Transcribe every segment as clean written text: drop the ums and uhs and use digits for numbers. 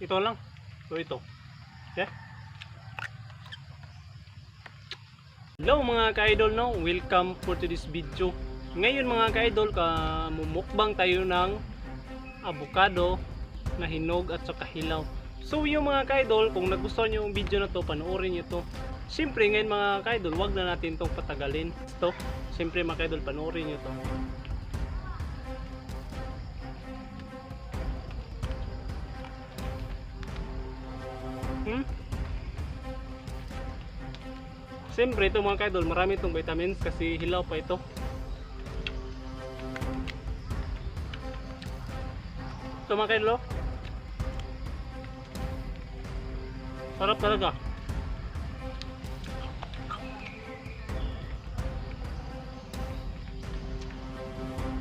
Ito lang. So ito. Okay? Hello mga ka-idol, no? Welcome for to this video. Ngayon mga ka-idol, mumukbang tayo ng avocado na hinog at saka hilaw. So yung mga ka-idol, kung nagustuhan nyo yung video na to, panoorin nyo to. Siyempre ngayon mga ka-idol, wag na natin itong patagalin. Ito, siyempre mga ka-idol, panoorin nyo to. Siyempre ito mga ka-idol, marami itong vitamins kasi hilaw pa ito. Ito mga ka-idol, sarap talaga.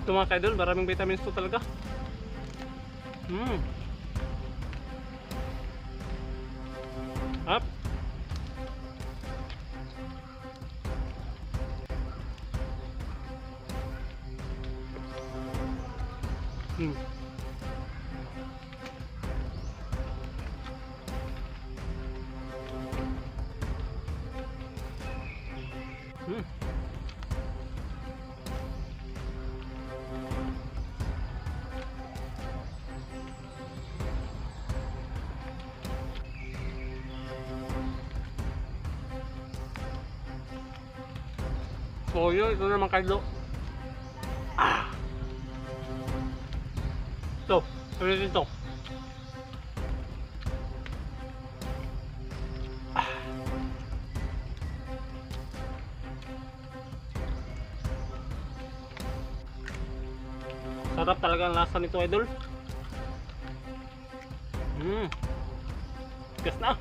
Ito mga ka-idol, maraming vitamins ito talaga. Up. So yun, ito naman kaidol. Ito, sabi dito. Sarap talaga ang lasa nito idol. Gas na.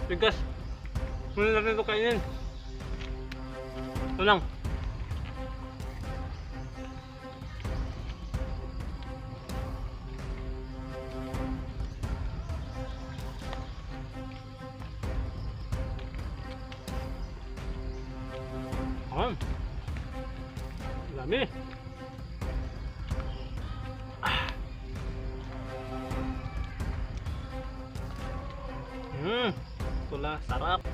Bigas. Muna natin ito kainin. Ito lang. Dami. Ito sarap.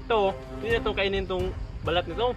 Ito, hindi na ito kainin itong balat nito.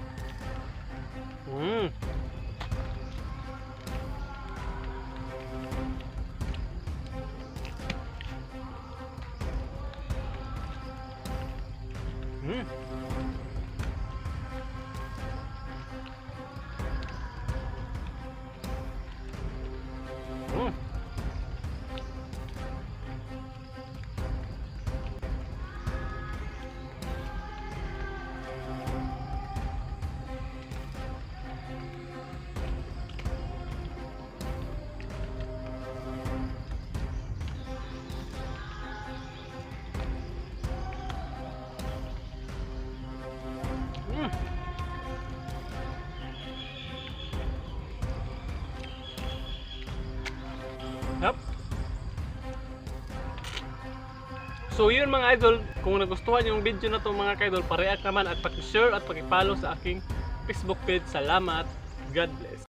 Yep. So yun mga idol, kung nagustuhan yung video na to mga idol, pa-react naman at paki-share at paki-follow sa aking Facebook page. Salamat. God bless.